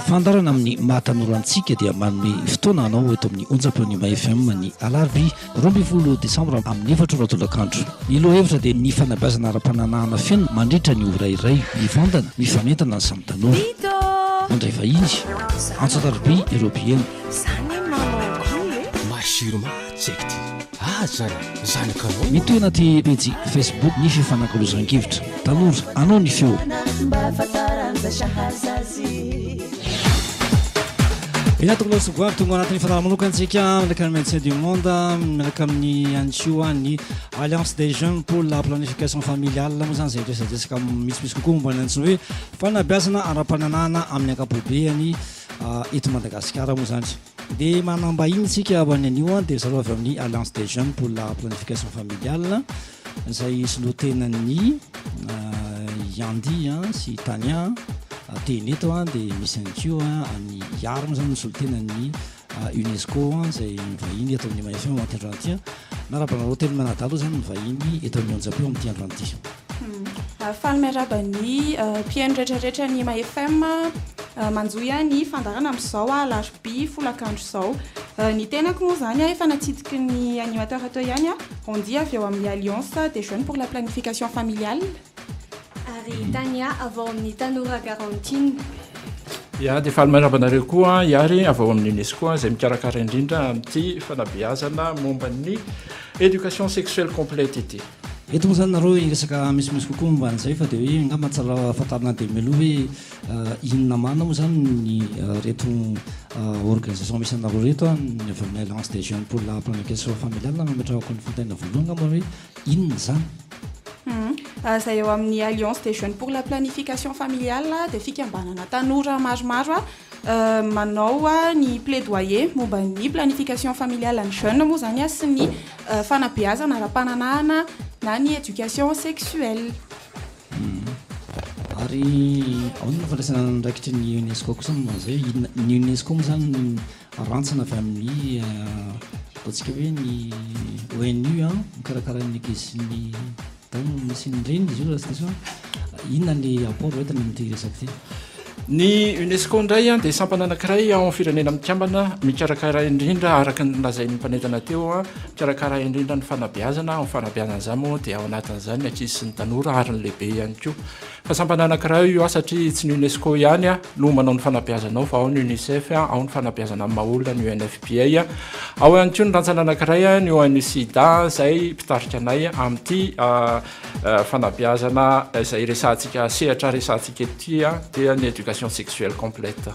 fandarana amin'ny mahatanorantsika dia manome fotoana anao eto amin'ny onjapeo ny mafm ny alarby 12 desambra amin'ny 4 ny lohevitra dia ny fanabeazana ara-pananahana feno mandritra ny orairay mivandana mifametana ny samy tanora mandray vahiny antsatarby européenne mitoy anaty pejy facebook ny fifanankalozan-kevitra tanora anao ny feo inatokolosogoavy tonga anatin'ny fanaramanokanatsika miaraka amin'ny médecin du monde miaraka amin'ny antioa ny alliance des jeunes pour la planification familiale moa zany zay resadresaka misimisy kokoa momba ny antsony hoe fanabeazana ara-pananahana amin'ny ankapobeany eto Madagasikara moa zany dia manambahiny tsika ho an'ny anio dia zareo avy amin'ny alliance des jeunes pour la planification familiale izay solotenan'ny Yandi sy Tania teny eto dia misy antio amin'ny iary moa zany misolotenan'ny UNESCO zay mivahiny eto amin'ny MFM amin'ity andro an'ity na raha hôtely Manadalo zany mivahiny eto amin'ny onjapeo amin'ity andro an'ity falmerabany mpiaino rehetrarehetra ny MFM manjoy ny fandarana amin'izao alarby folakandro izao ny tenako moa zany efa natsidiky ny animateur atao ihany on dit avy eo amin'ny alliance des jeunes pour la planification familiale ary Tania avy ao amin'ny tanora garantine ia dia falmerabanareo koa iary avy ao amin'ny UNESCO izay mikarakara indrindra amin'ity fanabeazana momba ny éducation sexuelle complète ity eto moa zany nareo iresaka misimisy kokoa momba an'izay fa dia hoe nga mahatsara fatarina dia meloha hoe inona mana moa zany ny reto organisation misy anareo reto ny avy amin'ny alliance des jeunes pour la planification familiale mametrahako ny fontaina voalohany ngamba hoe inona zany zay eo amin'ny alliance des jeunes pour la planification familiale dia fikambanana tanora maromaro manao ny plaidoyer momba ny planification familiale ny jeune moa zany sy ny fanabeazana ara-pananahana na ny éducation sexuelle ary aonona fandraisana ndraikitry ny UNESCO koa zany zay ny UNESCO moa zany rantsana avy amin'ny ataontsika hoe ny ONU mikarakara ny ankizy ny misy nyreny izy io raha inona ny apport entiny amin'ity resaka ty ny UNESCO ndray dia sampana anankiray ao amin'ny firenena mikambana mikarakara indrindra araka nylazain'ny mpanentana teo mikarakara indrindra ny fanabeazana amin'ny fanabeazana zany moa dia ao anatin'izany ankizy sy ny tanora ary ny lehibe ihany koa fa sampana anankiray io satria tsy ny UNESCO ihany no manao ny fanabeazanao fa ao ny UNICEF ao ny fanabeazana amin'ny mahaolona ny UNFPA ao ihany koa ny rantsana anankiray ny ONU-SIDA izay mpitarika anay amin'ity fanabeazana izay resantsika sehatra resantsika ety dia ny éducation sexuelle complète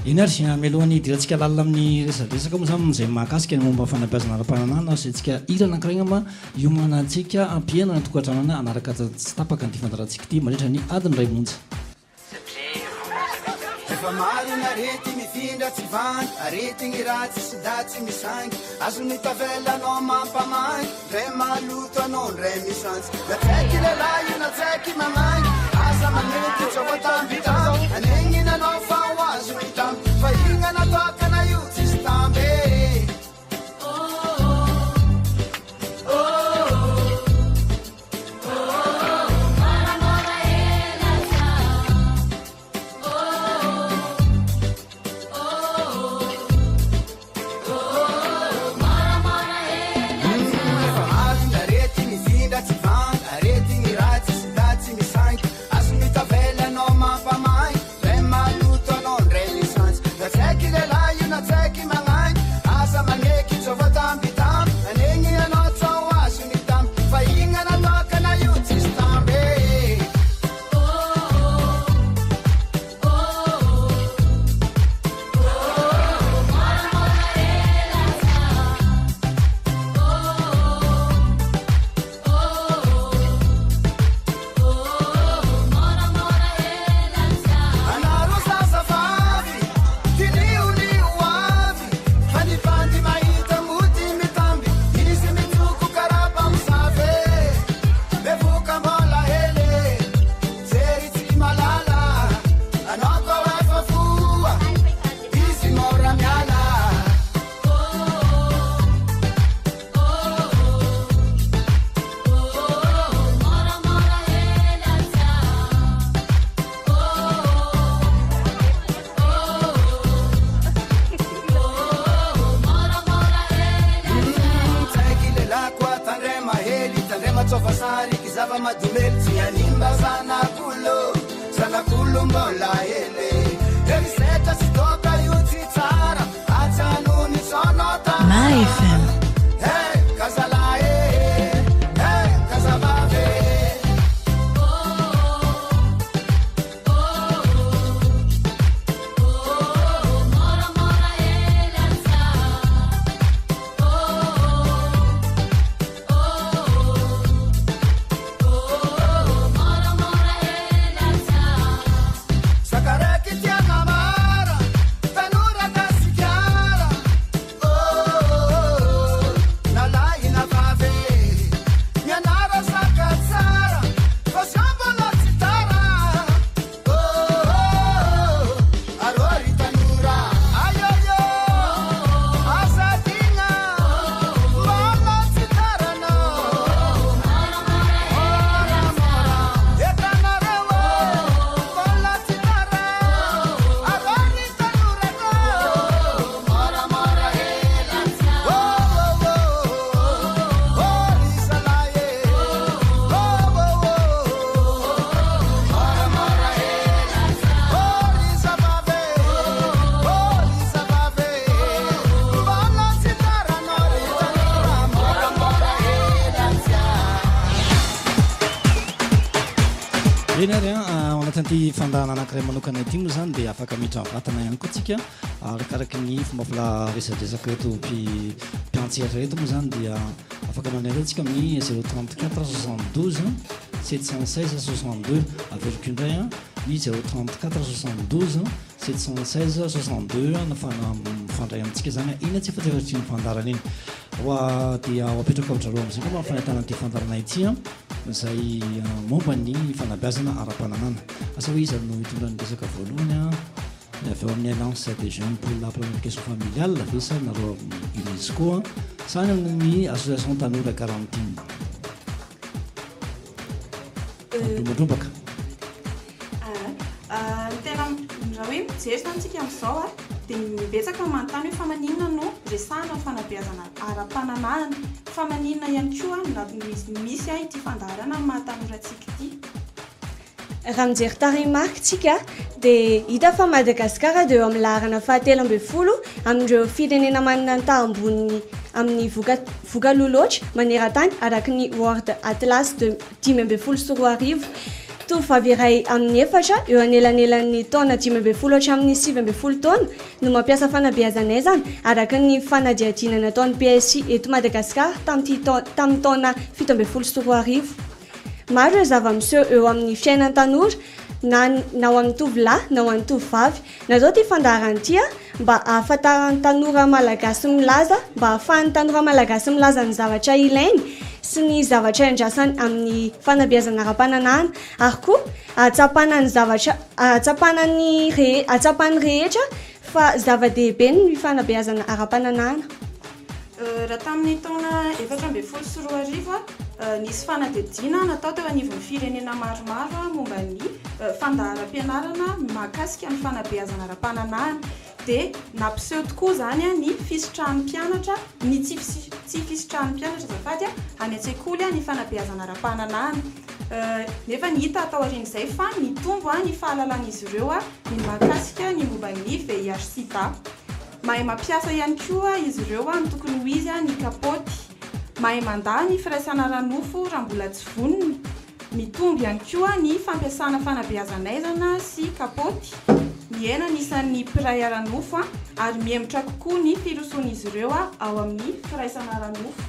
iny ary melohany dirantsika lalina amin'ny resadresaka moa zany zay mahakasika ny momba fanabeazana ara-pananahana sy antsika ira anankiray ngamba iomanantsika ampiaina ny tokatranana anaraka tsy tapaka ny fandarantsika ity mandritra ny adiny ray monja efa marina arety mifindra tsy vandy aretigny ratsy sy datsy misangy azony tavelanao mampamangy ndray maloto anao ndray misantsy natsaiky lelahy natsaiky mamangy asa manety tsavatambitao anegninanao fa ho azo hitamy fa igna natokana io tsisy tambe Pama eny ary anatin'ity fandarana anankiray manokana ity moa zany dia afaka miditra vatana ihany koa tsika arakaraky ny fomba filaresadresaka eto mpiantsehatra eto moa zany dia afaka mandeha antsika amin'ny 034 72 716 62 averiko indray ny 034 72 716 62 nafandray amintsika zany ina tsy efatefatry ny fandarana iny hoa dia apetraka aodraroa amizay koa mafanatana ty fandarana ity zay momba ny fanabeazana ara-pananana asa hoe izy no hitondran'ny resaka voalohany avy eo amin'ny alliance des jeunes pour la planification familiale avesa nareo UNESCO sany amin'ny association tanora Quarantine drombadrombaka tena raha hoe mijery tantsika amin'izao dia mibetsaka manontany hoe fa maninona no resahana fanabeazana ara-pananana fa maninona ihany koa na misy ity fandarana mahatanorantsika ity raha mijery tarimariktsika dia hita fa Madagasikara dia eo amin'ny laharana 17 amin'ireo firenena manana ny tahambony amin'ny vokaloloatra maneran-tany araka ny World Atlas de 10 tovovavy iray amin'ny efatra eo anelanelan'ny taona 15 hatramin'ny 17 taona no mampiasa fanabeazana zany araka ny fanadihadinana ataon'ny PSI eto Madagasikara tamin'ny taona 17 maro ireo zava-miseho eo amin'ny fiainan'ny tanora na ho amin'ny tovolahy na ho amin'ny tovovavy natao ty fandaharana ity mba ahafantaran'ny tanora malagasy milaza mba ahafahan'ny tanora malagasy milaza ny zavatra ilainy sy ny zavatra andrasany amin'ny fanabeazana ara-pananana ary koa atsapany rehetra fa zava-dehibe ny fanabeazana ara-pananana raha tamin'ny taona 2014 nisy fanadidina natao teo anivon'ny firenena maromaro momba ny fandaharam-pianarana mahakasika ny fanabeazana ara-pananana dia nampiseho tokoa zany ny fisitrahan'ny mpianatra ny tsy fisitrahan'ny mpianatra zafady any an-tsekoly ny fanabeazana ara-pananana nefa ny hita atao aorian'izay fa mitombo ny fahalalàn'izy ireo ny mahakasika ny momba ny VIH/SIDA mahay mampiasa ihany koa izy ireo ny tokony ho izy ny kapoty mahay mandà ny firaisana ranofo raha mbola tsy vonony mitombo ihany koa ny fampiasana fanabeazanaizana sy kapoty miaina nisan'ny mpiray ranofo ary mihemotra kokoa ny firosoan'izy ireo ao amin'ny firaisana ranofo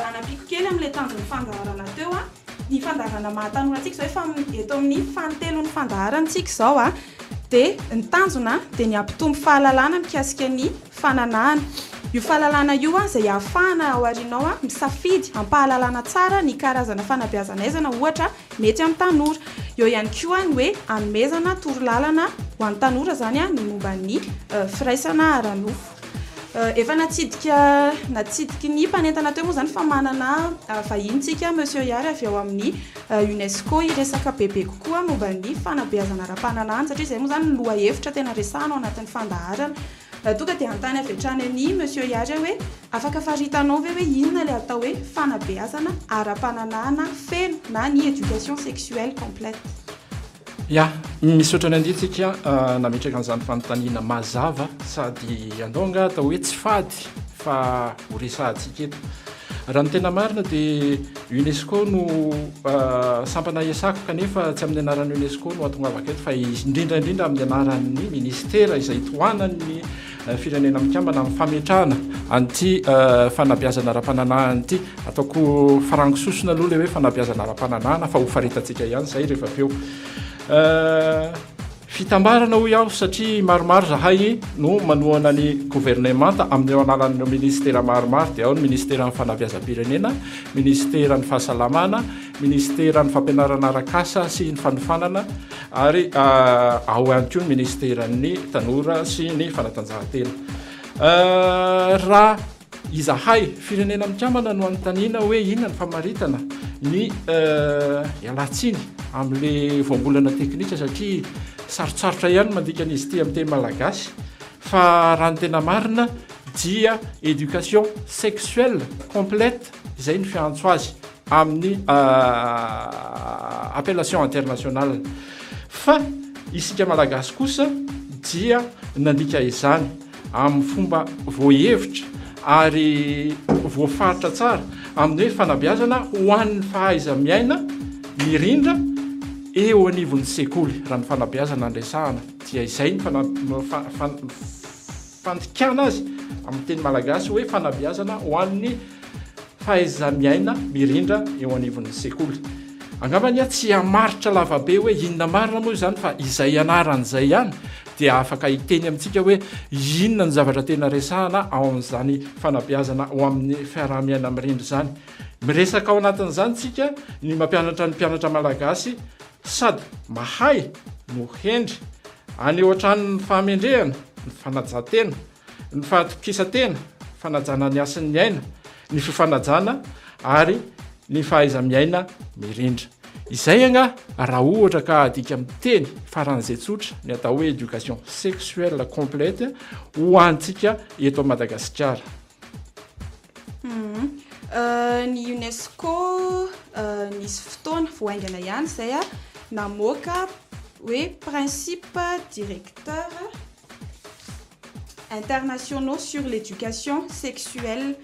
anampiko kely amin'ilay tanjon'ny fandaharana teo ny fandaharana mahatanorantsika zao efa eto amin'ny fantelon'ny fandaharantsika zao dia ny tanjona dia ny ampitombo fahalalàna mikasika ny fananana io fahalalàna io izay ahafahana ao arinao misafidy hampahalalàna tsara ny karazana fanabeazanaizana ohatra mety amin'ny tanora eo ihany koa ny hoe hanomezana torolalana ho an'ny tanora zany ny momba ny firaisana ranofo efa natsidiky ny mpanentana teo moa zany fa manana vahintsika monsieur Yary avy ao amin'ny UNESCO iresaka bebe kokoa momba ny fanabeazana ara-pananana satria izay moa zany loha hevitra tena resahana ao anatin'ny fandaharana tonga dia antany avy hatrany ny monsieur Yary hoe afaka faritanao ve hoe inona ilay atao hoe fanabeazana ara-pananana feno na ny éducation sexuelle complète ya misaotra ny anditsika nametraka an'izany fanontaniana mazava sady andonga atao hoe tsy fady fa ho resahantsika eto raha ny tena marina dia UNESCO no sampana iasako kanefa tsy amin'ny anaran'ny UNESCO no atongavaka eto fa indrindraindrindra amin'ny anaran'ny ministera izay tohanan'ny firenena mikambana amin'ny fametrahana an'ity fanabeazana ara-pananana ity ataoko farangososona aloha le hoe fanabeazana ara-pananana fa ho faritantsika ihany zay rehefa aveo fitambarana ho iaho satria maromaro zahay no manohana ny gouvernemanta amin'ny analan'ny ministera maromaro dia ao ny ministera ny fanabeazam-pirenena ministera ny fahasalamana ministera ny fampianarana arakasa sy ny fanofanana ary ao ihany koa ny ministera ny tanora sy ny fanatanjahantena raha izahay firenena mikambana no anontaniana hoe inona ny famaritana ny ialatsiny amin'le voambolana teknika satria sarotsarotra ihany mandika an'izy ity amin'ny teny malagasy fa raha ny tena marina dia éducation sexuelle complète izay ny fiantso azy amin'ny appellation internationale fa isika malagasy kosa dia nandika izany amin'ny fomba voahevitra ary voafaritra tsara amin'ny hoe fanabeazana ho an'ny fahaiza miaina mirindra eo anivon'ny sekoly raha ny fanabeazana andresahana dia izay ny fandikana azy amin'ny teny malagasy hoe fanabeazana ho an'ny fahaiza-miaina mirindra eo anivon'ny sekoly. Angambany tsy hamaritra lavabe hoe inona marina moa zany fa izay anaran'izay ihany dia afaka hiteny amintsika hoe inona ny zavatra tena resahana ao amin'izany fanabeazana ho amin'ny fiarah-miaina mirindra zany. Miresaka ao anatin'izany tsika ny mampianatra ny mpianatra malagasy sady mahay no hendry any ohatran'ny fahamendrehana, ny fanajantena, ny fahatokisantena, fanajana ny asin'ny aina, ny fifanajana ary ny fahaiza-miaina mirindra. Izay anga raha ohatra ka adika amin'ny teny faran'izay tsotra ny atao hoe éducation sexuelle complète ho antsika eto à Madagasikara. Ny UNESCO nisy fotoana voaingana ihany izay namoaka hoe principe directeur internationaux sur l'éducation sexuelle.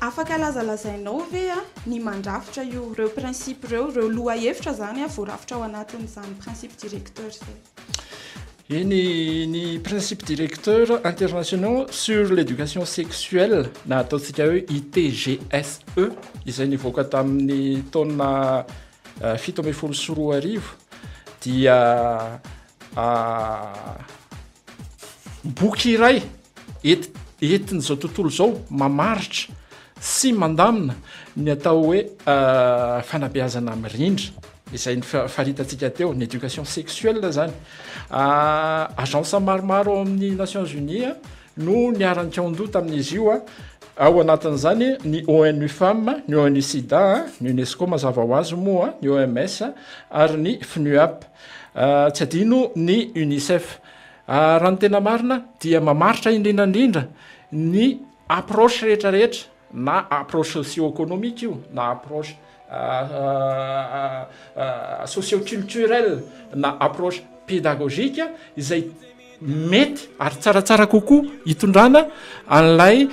Afaka lazalazainao ve ny mandrafitra ireo principe ireo lohahevitra zany voarafitra ao anatin'izany principe directeur zay. Ny principe directeur internationaux sur l'éducation sexuelle na ataontsika hoe ITGSE izay nivoaka tamin'ny taona 17 dia boky iray entin'izao tontolo zao mamaritra sy mandamina ny atao hoe fanabeazana mirindra izay ny fahitatsika teo ny éducation sexuelle zany. Agence maromaro ao amin'ny Nations Unies no niarany kaondoha tamin'izy io ao anatin'izany ny ONU Femmes, ny ONU Sida, ny UNESCO mazava ho azy moa, ny OMS ary ny FNUAP, tsy adino ny UNICEF. Raha ny tena marina dia mamaritra indrindrandrindra ny approche rehetrarehetra na approche socio-économique io na approche socio-culturelle na approche pédagogique izay mety ary tsaratsara kokoa hitondrana an'ilay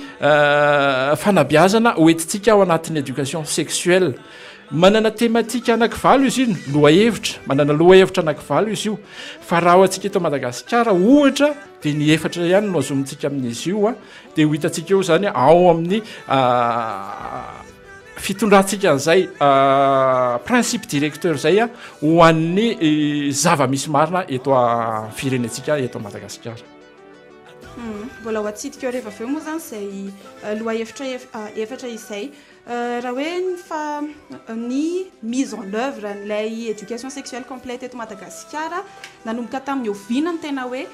fanabeazana hoentintsika ao anatin'ny éducation sexuelle. Manana thématique anankivalo izy io, lohahevitra, manana lohahevitra anankivalo izy io. Fa raha ho antsika eto Madagasikara ohatra dia ny efatra ihany no azomintsika amin'izy io dia ho hitantsika eo zany ao amin'ny fitondrantsika an'izay principe directeur zay ho an'ny zava-misy marina eto firenentsika eto Madagasikara. Mbola ho atsidika eo rehefa aveo moa zany izay lohahevitra efatra izay. Raha hoe ny mise en œuvre n'ilay éducation sexuelle complète eto Madagasikara nanomboka tamin'ny oviana ny tena hoe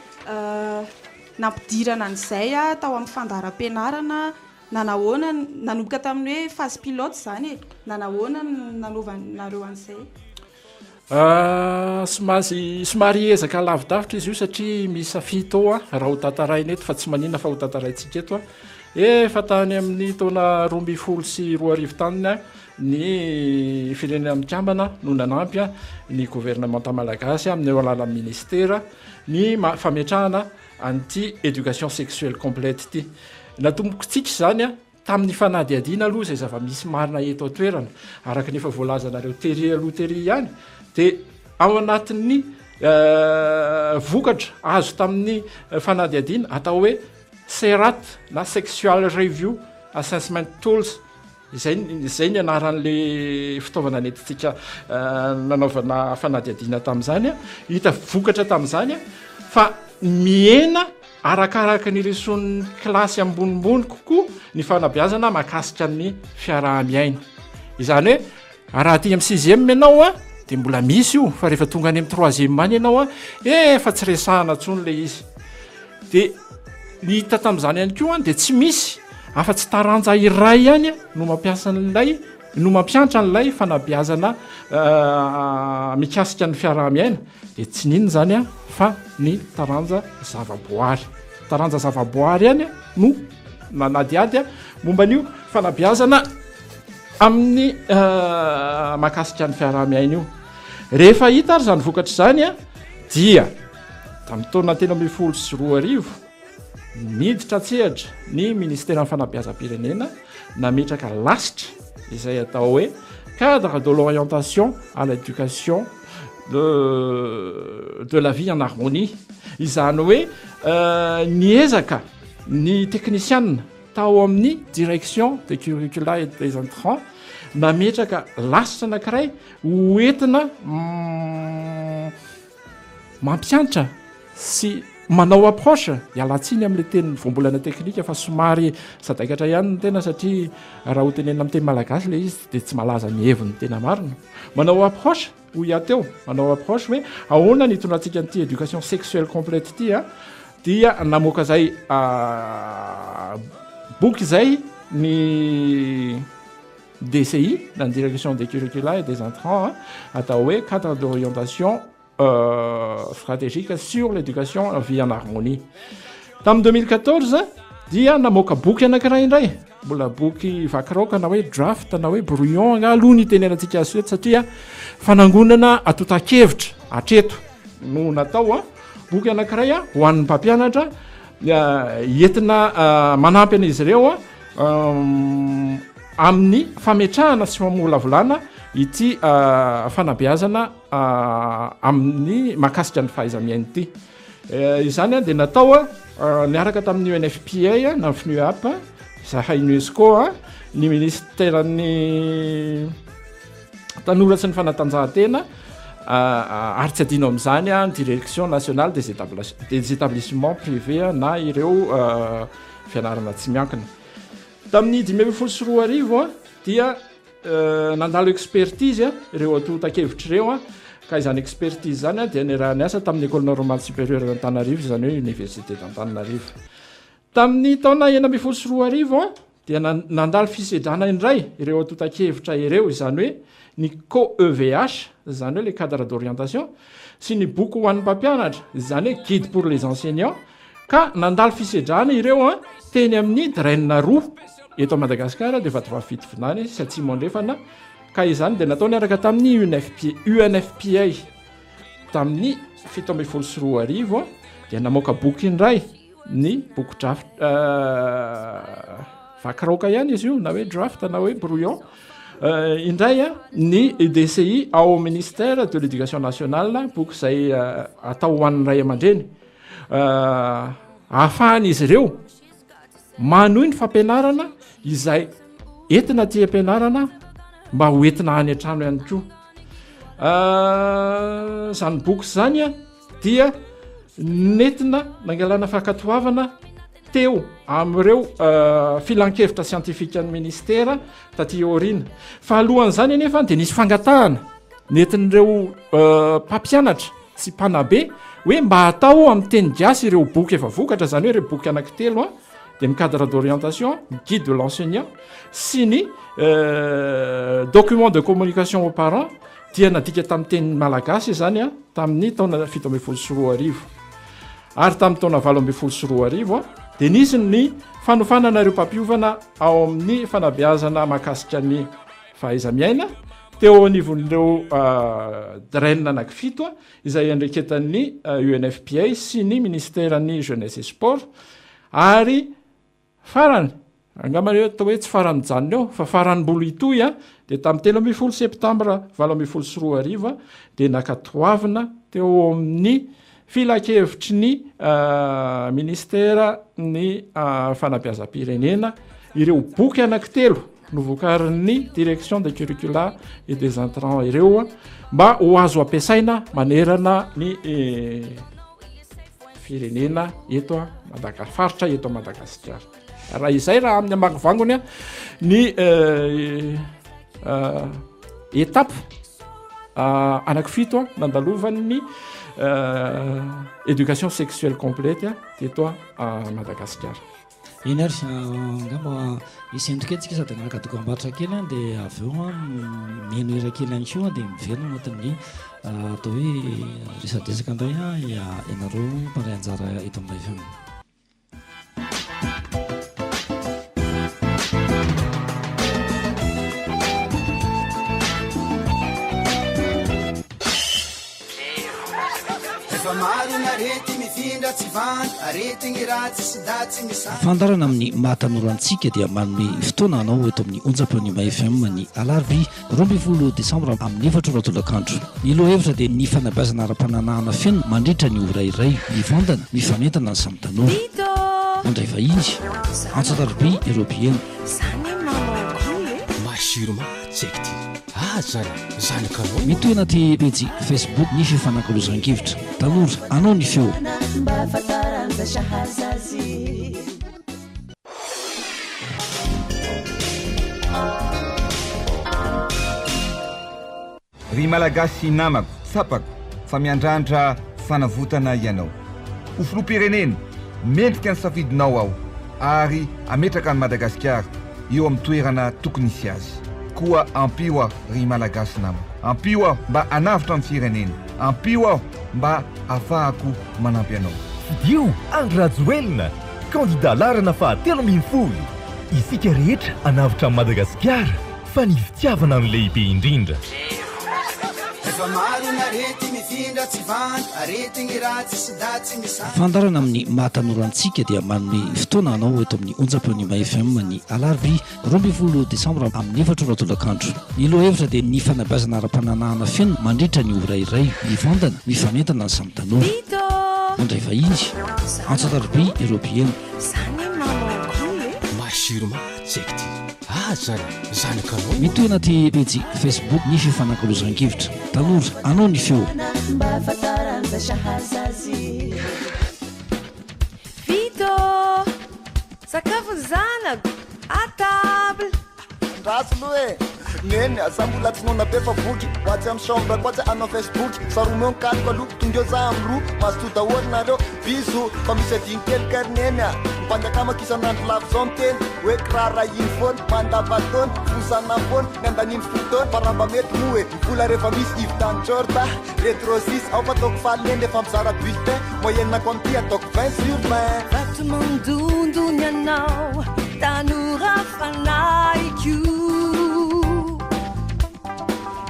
nampidirana an'izay tao amin'ny fandaharam-pianarana na nahoana nanomboka tamin'ny hoe phase pilote zany na nahoana nanaovanareo an'izay. Somary ezaka lavidavitra izy io satria misy fito raha ho tantaraina eto fa tsy maninona fa ho tantaraintsika eto efa tany amin'ny taona 2012 tany ny firenena mikambana no nanampy ny gouvernementa malagasy amin'ny eo alalan'ny ministera ny fametrahana anty éducation sexuelle complète ity. Natombokontsika zany tamin'ny fanadihadiana aloha izay zava-misy marina eto atoerana araka nefa voalazanareo tery aloha tery ihany dia ao anatin'ny vokatra azo tamin'ny fanadihadiana atao hoe SERAT na sexual review assessment tools izay ny anaran'le fitaovana nentintsika nanaovana fanadihadiana tamin'izany hita vokatra tamin'izany fa miena arakaraka ny leson'ny klasy ambonimbony kokoa ny fanabeazana mahakasika ny fiaraha-miaina. Izany hoe raha aty amin'ny 6e ianao dia mbola misy io fa rehefa tonga any amin'ny 3e any ianao efa tsy resahana intsony le izy. Dia ny hita tamin'izany ihany koa dia tsy misy afa-tsy taranja iray ihany no mampiasa n'ilay no mampiantra n'ilay fanabeazana mikasika ny fiaraha-miaina dia tsy ninona zany fa ny taranja zavaboary. Taranja zavaboary ihany no nanadiady momba an'io fanabeazana amin'ny mahakasika ny fiaraha-miaina io. Rehefa hita ary zany vokatra zany dia tamin'ny taona 2012 miditra tsehatra ny ministère ny fanabeazam-pirenena nametraka lasitra izay atao hoe cadre de l'orientation à l'éducation de la vie en harmonie izany hoe niezaka ny technicienne tao amin'ny direction de curricula et des entrants nametraka lasitra anankiray hoentina mampianatra sy manao approche ialatsiny amin'le teny voambolana teknika fa somary sadaikatra ihany ny tena satria raha ho tenena amin'ny teny malagasy le izy dia tsy malaza miheviny tena marina manao approche ho iateo manao approche hoe ahoana ny tondratsika nyity éducation sexuelle complète ity a dia namoaka zay boky zay ny DCI la direction des curricula et des entrants atao hoe cadre d'orientation stratégique sur l'éducation en vie en harmonie. Tamin'ny 2014 dia namoaka boky anankiray indray mbola boky vakiroka na hoe draft na hoe brouillon aloha ny tenenantsika azy eto satria fanangonana atotakevitra atreto no natao boky anankiray ho an'ny mpampianatra entina manampy an'izy ireo amin'ny fametrahana sy famolavolana ity fanabeazana amin'ny mahakasika ny fahaiza-miaina ity izany dia natao niaraka tamin'ny UNFPA na FNUAP zahay UNESCO ny ministèren'ny tanora sy ny fanatanjahantena ary tsy adino amin'izany direction nationale des établissements privés na ireo fianarana tsy miankina tamin'ny 2014 dia nandalo expertise ireo atotakevitra ireo ka izany expertise zany dia raha niasa tamin'ny école normale supérieure d'Antananarivo izany hoe université d'Antananarivo tamin'ny taona 2014 dia nandalo fisedrana indray ireo atotakevitra ireo izany hoe ny COEVH izany hoe le cadre d'orientation sy ny boky ho an'ny mpampianatra izany hoe guide pour les enseignants ka nandalo fisedrana ireo teny amin'ny draine roa eto à Madagascar dia vatovavy sy atsimo andrefana ka izany dia natao niaraka tamin'ny UNFPA tamin'ny 2014 dia namoaka boky indray ny boky draft vakiroka ihany izy io na hoe draft na hoe brouillon indray ny DCI ao ministère de l'éducation nationale boky izay atao ho an'ny ray aman-dreny ahafahan'izy ireo manohy ny fampianarana izay entina ty ampianarana mba ho entina any an-trano ihany koa zany boky zany dia nentina nangalana fankatoavana teo amin'ireo filan-kevitra siantifika ny ministera taty aoriana fa alohan'izany anefa dia nisy fangatahana nentin'ireo mpampianatra sy mpanabe hoe mba atao amin'ny teny gasy ireo boky efa vokatra zany hoe ireo boky anankitelo dia ny cadre d'orientation guide de l'enseignant sy ny document de communication aux parents dia nadika tamin'ny teny malagasy zany tamin'ny taona 2014 ary tamin'ny taona 2014 dia nisy ny fanofanana ireo mpampiovana ao amin'ny fanabeazana mahakasika ny fahaiza-miaina teo anivon'ireo draine anankifito izay andreketan'ny UNFPA sy ny ministèren'ny jeunesse et sport ary farany angamba atao hoe tsy farany janony eo fa farany-bolo itoy dia tamin'ny 10 septambra 2014 dia nakatoavina teo amin'ny filakevitry ny ministère ny fanabeazam-pirenena ireo boky anankitelo novokarin'ny direction des curricula et des entrants ireo mba ho azo ampiasaina manerana ny firenena eto faritra eto Madagasikara raha izay raha amin'ny ambangovangony ny étape anankifito nandalovan'ny éducation sexuelle complète teto Madagasikara. Iny ary angamba isendriketsika sady anaraka dokam-barotra kely dia avy eo mino era kely ihany koa dia miverina anatin'ny atao hoe resadresaka indray ianareo mparay anjara eto amin'ny FM. efa maro ny arety mifindra tsy vandy aretigny ratsy sy datsy misandy fandarana amin'ny mahatanorantsika dia manome fotoana anao eto amin'ny onjam-peonima FM ny alarobia 12 desambra amin'ny 4 ny loha hevitra dia ny fanabeazana ara-pananahana feno mandritra ny orairay mivondana mifanentana ny samy tanora andray vahiny antsatarobia eropiena masiroma tsekty zara zanakanao mitoy anaty pejy Facebook ny fifanankalozan-kevitra tanora anao ny feo ry malagasy namako sapako fa miandrandra fanavotana ianao ho filoham-pirenena mendrika ny safidinao aho ary ametraka ny Madagasikara eo amin'ny toerana tokony isy azy koa ampio aho ry malagasy namako ampio aho mba anavitra amin'ny firenena ampio aho mba ahafahako manampy anao dio Andry Rajoelina candidat larana faha-10 isika rehetra anavitra amin'ny Madagasikara fa ny fitiavana amin'ny lehibe indrindra fandarana amin'ny mahatanorantsika dia manome fotoana anao eto amin'ny onjam-peonima FM ny alarobia 12 desambra amin'ny 4 ny loha hevitra dia ny fanabeazana ara-pananahana feno mandritra ny orairay mivondana mifanentana ny samy tanora andray vahiny antsatarobia eropiena masiroma tsekty zara zanakanao mitoy anaty pejy Facebook ny fifanankalozan-kevitra tanora anao ny feo Vito sakafo zanako atable ndraso aloha neny asambola tsinona be fa boky hoatsy amin'ny chambre koatsy anao Facebook saromeo nkatiko aloha tondreo za amin'ny roa mazoto daholo nareo biso fa misy adiny kely karneny mpanjakamaky isan'andro lavo zao miteny hoe kirara iny foany mandavatony fosanapony ny andaniny fotony fa raha mba mety moa vola rehefa misy ivitanjorta retrosis ao fa ataoko falineny rehefa mizara bulletin moyenako amity ataoko 20/20 vato mandondony anao tanora fanaiko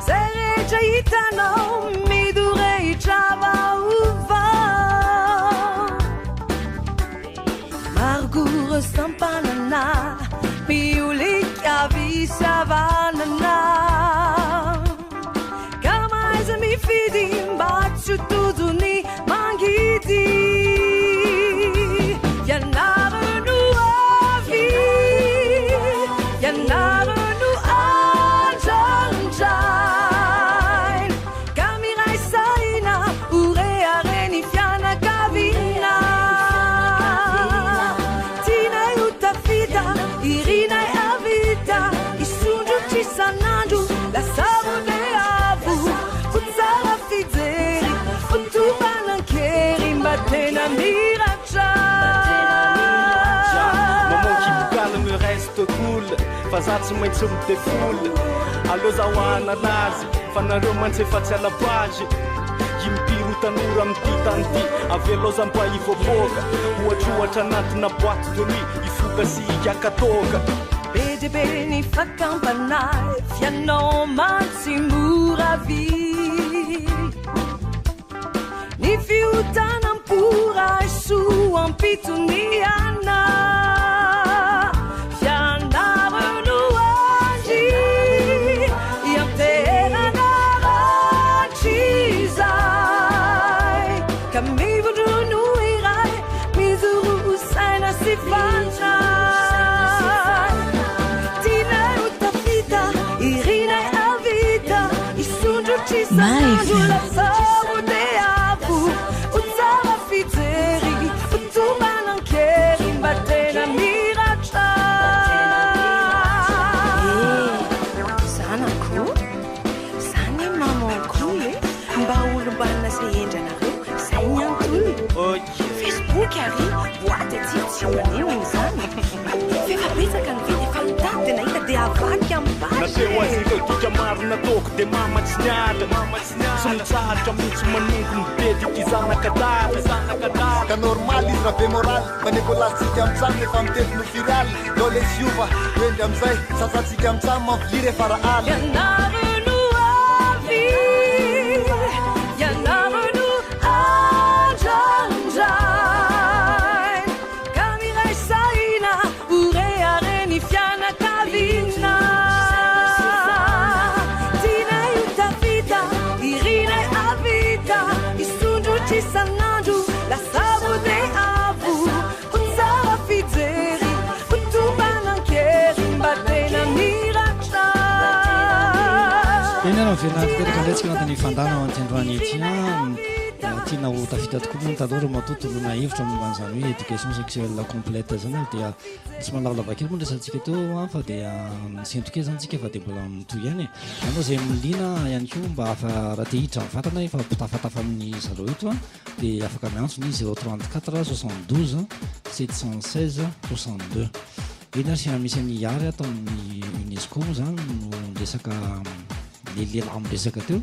zay rehetra hitanao midorehitra vaova margoro sampanana miolika visavanana kamaiza mifidy mba tsy tozony mangidy ianarano avy ianarano andrandrainy ka miray saina oreareny fianakavina tianay ho tafita irinay avita isondro trisanandro lasavone avo ho tsara fijery ho tomanankery mba tena miratra mamonky bokala me reste cool fa za tsy maintsy midefoly allo zahoana anazy fa nareo mantsefatsy alapagy impiro tanora amity tanty avelo zampa ivoaboaka ohatrohatra anatina boîte de nuit ifoka sy iakatoka be de be ny fakampanay fianao mantsy moravy ny fiotanampora soa ampitoniana fianarano andry iamtenana ratrizay ka mivondrono iray mizoro saina sy fantray tinay ho tafita irinay avita isondro trisanandro lasavode avo ho tsara fijery ho tomanankery mba tena miratra zanako zany mamanko e mba olombanina zay endranareo zay ny antony Facebook ary boaty atsitsy maneo iny zany fefa betsaka ny vedy efa mitady tena hita dia avaky amin'ny nateo azika dika maro nataoko dia mama tsy niala sy mitsaritra mihitsy manongo ny bedy ty zanakadala ka normal izy raha be moral manekolasitsika amitsamy rehefa mitety no firaly lo le siova oendry amizay sasatsika amitsamy mavily rehefa raha aly ianarano avy ianarano venanteraka ndratsika anatany fandana antendroany ety tiana ho tafita tokoa taloha matotolona hevitra momban'izany hoe éducation sexuelle complète zany dia tsy malavalava-kely moa resantsika teo fa dia sentoke zany tsika fa dia mbola mitoy ihany anao zay milina ihany koa mba afa raha te hiditra amin'ny vatana efa pitafatafa amin'ny zareo eto dia afaka miantso ny 034 72 716 62 eny ary sy misy ny ary atao amin'ny UNESCO zany no resaka lehilahy miresaka teo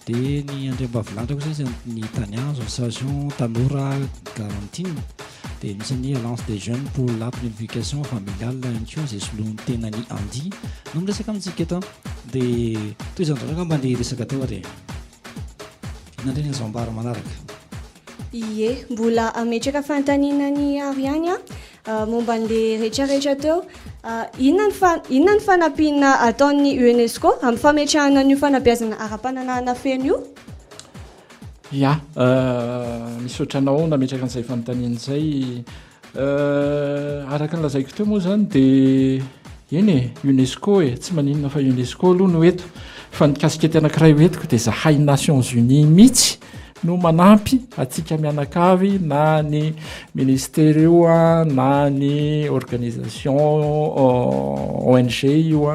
dia ny andriambavilanitra koa zany ny taniazo association tanora garantine dia misy ny alliance des jeunes pour la planification familiale ihany koa zay soloany tena ny andi no miresaka amintsika eto dia toy izany draka mba ndeha resaka teo ary nandreny zao ambara manaraka ie mbola ametraka fantaninany ary ihany momba an'le rehetrarehetra teo inona ny fanampiana ataon'ny UNESCO amin'ny fametrahana an'io fanabeazana ara-pananana feno io ia misy ohatranao nametraka an'izay fanontaniana izay araka ny lazaiko teo moa zany dia eny e UNESCO tsy maninona fa UNESCO aloha no eto fa ny kasikety anankiray hoetiko dia zahay Nations Unies mihitsy no manampy atsika mianakavy na ny ministère io na ny organisation ONG io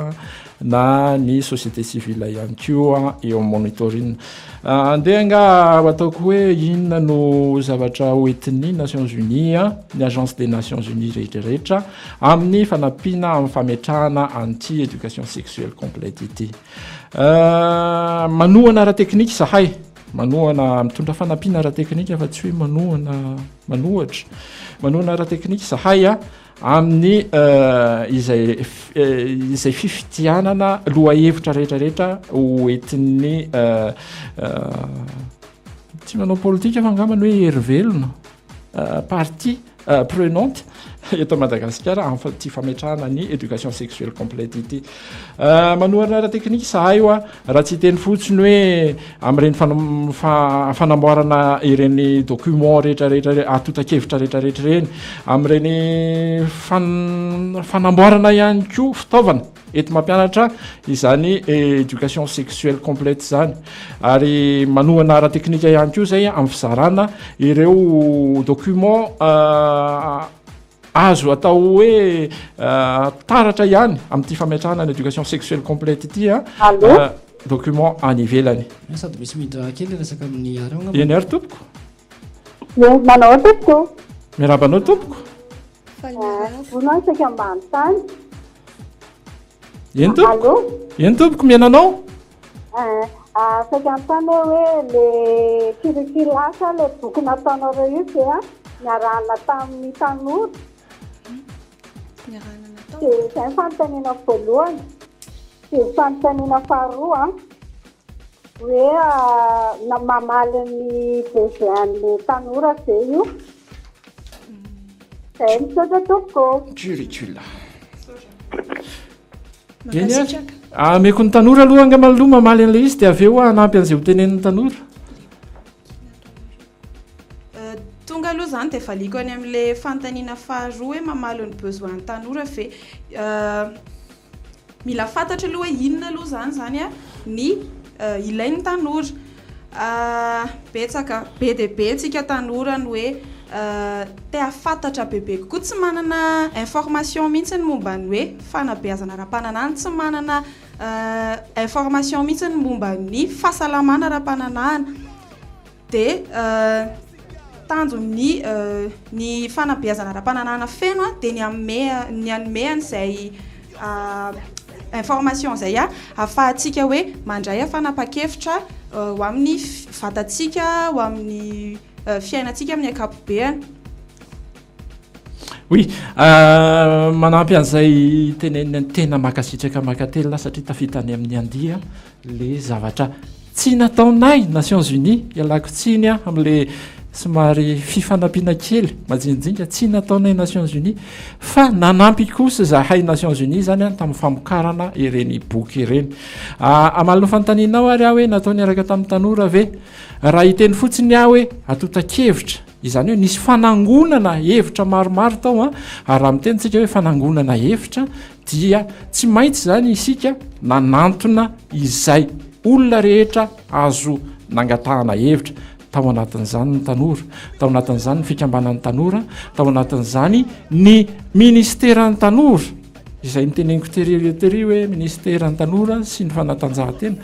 na ny société civile ihany koa eo monitoring andeha nga ataoko hoe inona no zavatra hoentin'ny Nations Unies ny agence des Nations Unies rehetrarehetra amin'ny fanampiana amin'ny fametrahana anti éducation sexuelle complète ity manohana ara teknika zahay manohana mitondra fanampiana ara teknika fa tsy hoe manohana ara teknika zahay amin'ny izay fifitianana loha hevitra rehetrarehetra hoentin'ny tsy manao politika fa angambany hoe hery-velona partie prenante eto Madagasikara amin'ny ty fametrahana ny éducation sexuelle complète ity manohana ara teknika zahay raha tsy teny fotsiny hoe amin'ireny fanamboarana ireny document rehetrarehetra atotakevitra rehetrarehetra reny amin'ireny fanamboarana ihany koa fitaovana eto mampianatra izany éducation sexuelle complète zany ary manohana ara teknika ihany koa zay amin'ny fizarana ireo document azo atao hoe taratra ihany amin'ity fametrahana ny éducation sexuelle complète ity document any ivelany sady misy midra kely resaka amin'ny ary eny ary tompoko manao tompoko miarabanao tompoko vonaisaka ambany tany eny tompoko miananao saika antany hoe le curriculasa le boky nataonareo io dia niarahana tamin'ny tanora dia izay fanontaniana voalohany dia fanontaniana faharoa hoe mamaly ny besoin'le tanora zay io zay misaotra tompoko curricula eny ary ameko ny tanora aloha angamaloha mamaly an'le izy dia avy eo hanampy an'izay ho tenen'ny tanora tonga aloha zany dia valiko any amin'le fanontaniana faharoa hoe mamaly ny besoin ny tanora fe mila fantatra aloha hoe inona aloha zany ny ilain'ny tanora betsaka be dia be tsika tanora ny hoe te afantatra bebe kokoa tsy manana information mihitsy ny momba ny hoe fanabeazana ara-pananana tsy manana information mihitsy ny momba ny fahasalamana ara-pananana dia tanjony ny fanabeazana ara-pananana feno dia ny anomeany izay information zay ahafahantsika hoe mandray fanapa-kevitra ho amin'ny vatantsika ho amin'ny fiainantsika amin'ny akapobeany oui manampy an'izay teneniny tena makasitraka makatelina satria tafitany amin'ny andia le zavatra tsy nataonay Nations Unies ialako tsiny amin'le somary fifanampiana kely majinjinga tsy nataonay Nations Unies fa nanampy kosa zahay Nations Unies zany tamin'ny famokarana ireny boky ireny amalino fanontanianao ary aho hoe nataony araka tamin'ny tanora ve raha hiteny fotsiny aho hoe atotakevitra izany hoe nisy fanangonana hevitra maromaro tao ary raha mitenitsika hoe fanangonana hevitra dia tsy maintsy zany isika nanantona izay olona rehetra azo nangatahana hevitra tao anatin'izany ny tanora, tao anatin'izany ny fikambanan'ny tanora, tao anatin'izany ny ministeran'ny tanora izay nyteneniko tery hoe ministeran'ny tanora sy ny fanatanjahantena,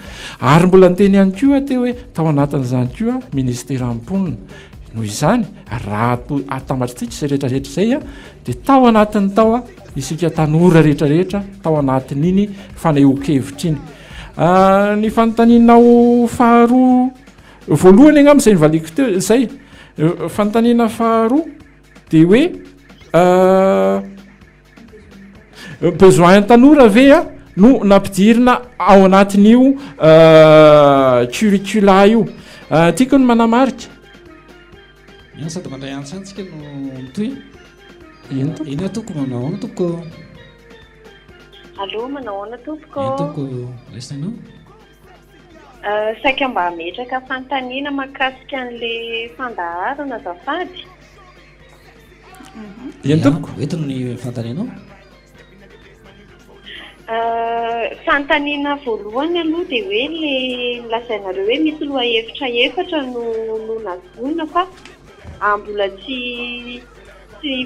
ary mbola nyteny ihany koa teo hoe tao anatin'izany koa ministeram-ponina. Noho izany raha atamatrintsika izay rehetrarehetra izay a dia tao anatin'ny tao isika tanora rehetrarehetra tao anatin'iny fanehoan-kevitra iny. Ny fanontanianao faharoa voalohany angamba izay nivaliko teo izay fanontaniana faharoa dia hoe besoin tanora ve a no nampidirina ao anatin'io curricula io. Tiako ny manamarika Ina sady mandray antsantsika no mitoy. Ina toko manao na toko. Allo, manao na toko. Toko resanao. Saika mba ametraka fanontaniana mahakasika an'ilay fandaharana azafady. Ina toko. Eto ny fanontanianao. Fanontaniana voalohany aloha dia hoe le lazainareo hoe misy lohahevitra efatra no nazonina fa mbola tsy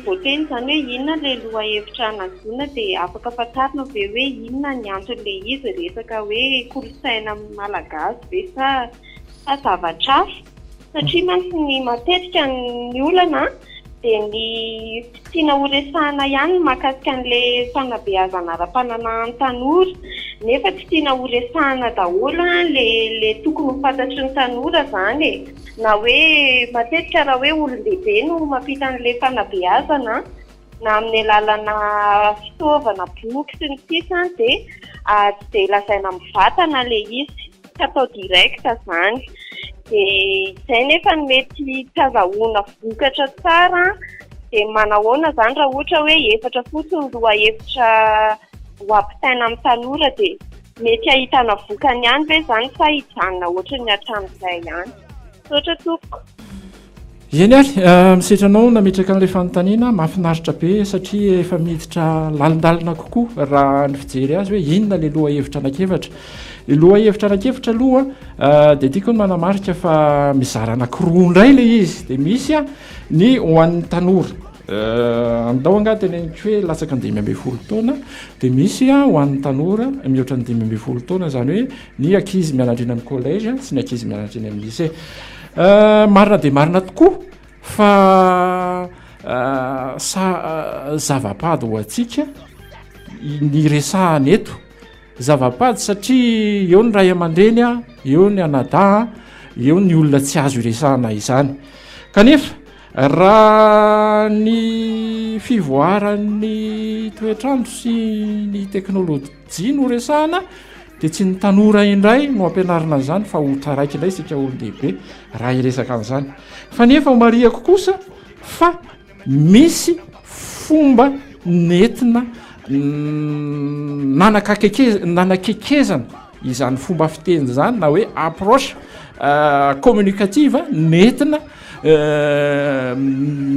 voateny izany hoe inona le lohahevitra nazonina dia afaka fantarina ve hoe inona ny anton'ilay izy resaka hoe kolontsaina malagasy ve sa zavatra hafa satria mantsy ny matetika ny olana dia ny tiana horesahana ihany mahakasika an'ilay fanabeazana ara-pananan'ny tanora nefa tsy tiana horesahana daholo le tokony ho fantatry ny tanora izany e. Na hoe matetika raha hoe olon-dehibe no mampita an'ilay fanabeazana na amin'ny alalana fitaovana boky sy ny sisa dia tsy dia lazaina mivatana ilay izy tsy atao direkta izany. Dia izay nefa mety tsy azahoana vokatra tsara dia manahoana izany raha ohatra hoe efatra fotsiny lohahevitra ho ampitaina amin'ny tanora dia mety ahitana vokany ihany ve izany sa hijanona ohatra ny hatramin'izay ihany. Ohatra toko. Eny ary misitranao nametraka an'ilay fanontaniana mahafinaritra be satria efa miditra lalindalina kokoa raha ny fijery azy hoe inona le lohahevitra anankiefatra. Lohahevitra anankiefatra aloha dia tiako ny manamarika fa mizara anankiroa indray ilay izy dia misy ny ho an'ny tanora. Andao anga teneniko hoe latsaka ny 5 taona dia misy ho an'ny tanora mihoatra ny 5 taona izany hoe ny ankizy mianatry amin'ny collège sy ny ankizy mianatry amin'ny lycée. Marina dia marina tokoa fa zavapady ho antsika ny resahana eto zavapady satria eo ny ray aman-dreny eo ny anadà eo ny olona tsy azo iresahana izany kanefa raha ny fivoaran'ny toetrandro sy ny teknôlôjia no resahana dia tsy ny tanora indray no ampianarina an'izany fa ho taraiky indray sika olon-dehibe raha iresaka an'izany fa nefa ho mariako kosa fa misy fomba nentina nanakekezana izany fomba fiteny izany na hoe approche communicative nentina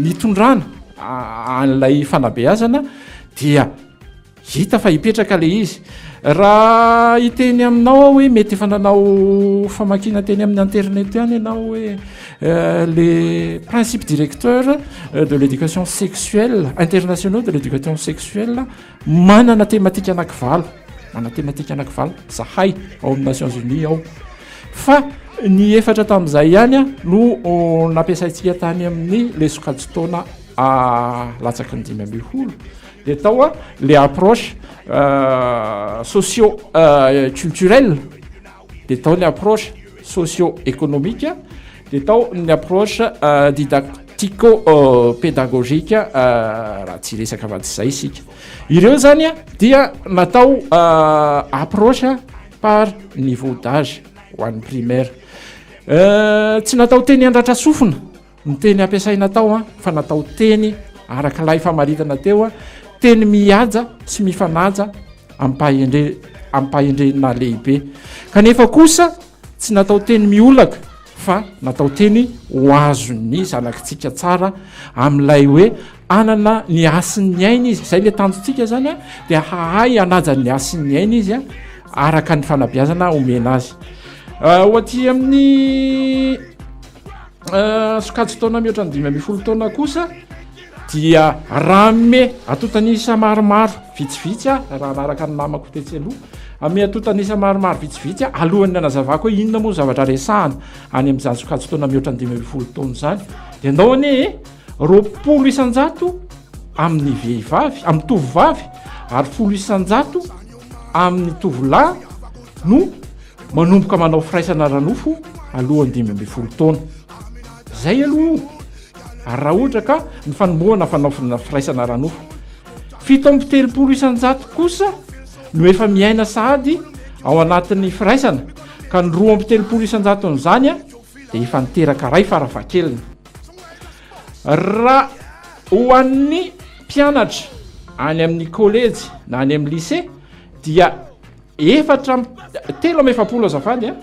mitondrana an'ilay fanabeazana dia hita fa hipetraka ilay izy. Raha hiteny aminao hoe mety efa nanao famakiana teny amin'ny internet ihany ianao hoe les principes directeurs de l'éducation sexuelle internationaux de l'éducation sexuelle manana thématique anankivalo zahay ao amin'ny Nations Unies ao fa ny efatra tamin'izay ihany no nampiasaintsika tany amin'ny le sokajy-taona latsaky ny 5 dia tao le approche socio-culturelle dia tao ny approche socio-économique dia tao ny approche didactico-pédagogique raha tsy resaka vady izay isika ireo zany dia natao approche par niveau d'âge ho an'ny primaire tsy natao teny andratra sofina ny teny ampiasaina tao fa natao teny arak'ilay famaritana teo teny mihaja sy mifanaja ampahendrena lehibe kanefa kosa tsy natao teny miolaka fa natao teny ho azony zanakitsika tsara amin'ilay hoe anana ny asin'ny aina izy izay le tanjotsika zany dia hahay anaja ny asin'ny aina izy araka ny fanabeazana omena azy oaty amin'ny sokajy taona mihoatra ny 5 taona kosa dia rahame atotanisa maromaro vitsivitsy raha anaraka ny namako tetsy aloha ame atotanisa maromaro vitsivitsy alohan'ny anazavako hoe inona moa zavatra resahana any amin'izany sokajy taona mihoatra ny 5 taona zany dia andao ane 20 isanjato amin'ny vehivavy amin'ny tovovavy ary 10 isanjato amin'ny tovolahy no manomboka manao firaisana ranofo alohan'ny 5 taona zay aloha ary raha ohatra ka ny fanombohana fanaovana firaisana ranofo 7 isanjato kosa no efa miaina sahady ao anatin'ny firaisana ka ny 2 isanjato n'izany a dia efa niteraka ray farafahakeliny raha ho an'ny mpianatra any amin'ny kolejy na any amin'ny lycée dia 3 azafady a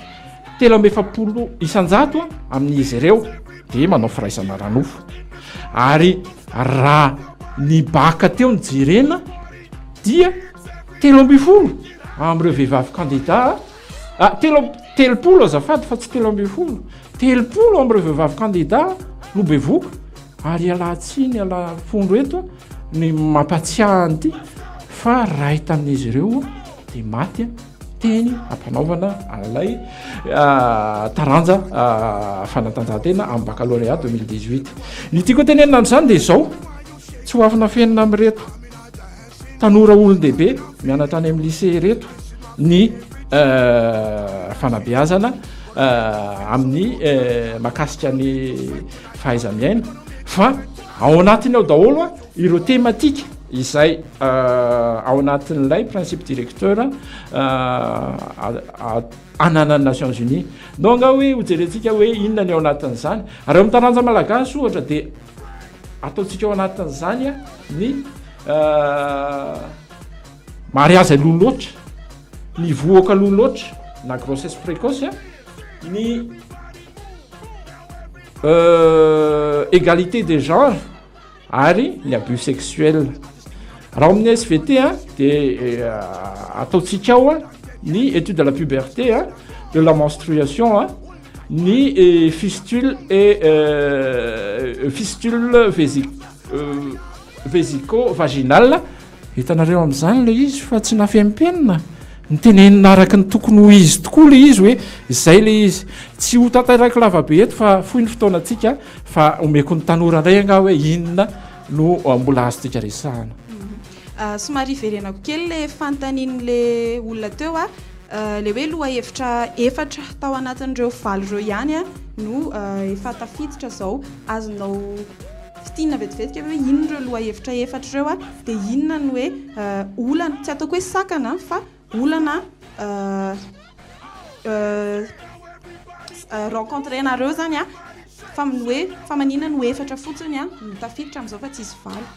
3 isanjato amin'izy ireo dia manao firaisana ranofo ary raha ny baka teo ny jerena dia 30 amin'ireo vehivavy kandida 30 azafady fa tsy 30 amin'ireo vehivavy kandida no bevoka ary alatsiny ala fondro eto ny mampatsiahany ty fa ray tamin'izy ireo dia maty teny ampanaovana alay taranja fanatanjahantena amin'ny baccalauréat 2018 ny tiako tenenina an'izany dia izao tsy ho afina fenina amin'reto tanora olon-dehibe mianatra any amin'ny lycée reto ny fanabeazana amin'ny mahakasika ny fahaiza-miaina fa ao anatiny ao daholo ireo thématique izay ao anatin'ilay principe directeur ananan'ny Nations Unies donc hoe hojerentsika hoe inona ny ao anatin'izany ary amin'ny taranja malagasy ohatra dia ataontsika ao anatin'izany ny mariage aloha loatra ny voaka aloha loatra na grossesse précoce ny égalité des genres ary ny abus sexuel raha amin'ny SVT dia ataontsika ao ny étude de la puberté de la menstruation ny fistule et fistule vésico-vaginale hitanareo amin'izany le izy fa tsy nafempenina nitenenina araka ny tokony ho izy tokoa le izy hoe izay le izy tsy ho tantaraiky lavabe eto fa fohy ny fotoanantsika fa omeko ny tanora indray anga hoe inona no mbola azotsika resahana somary iverenako kely le fantanian'le olona teo le hoe loha efatra tao anatin'ireo valo ireo ihany no efa tafiditra zao azonao fitinana vetivetika hoe inona ireo loha efatra ireo dia inona ny hoe olana tsy ataoko hoe sakana fa olana rencontré-nareo zany fa hoe fa manina no efatra fotsiny no tafiditra amin'izao fa tsy izy valo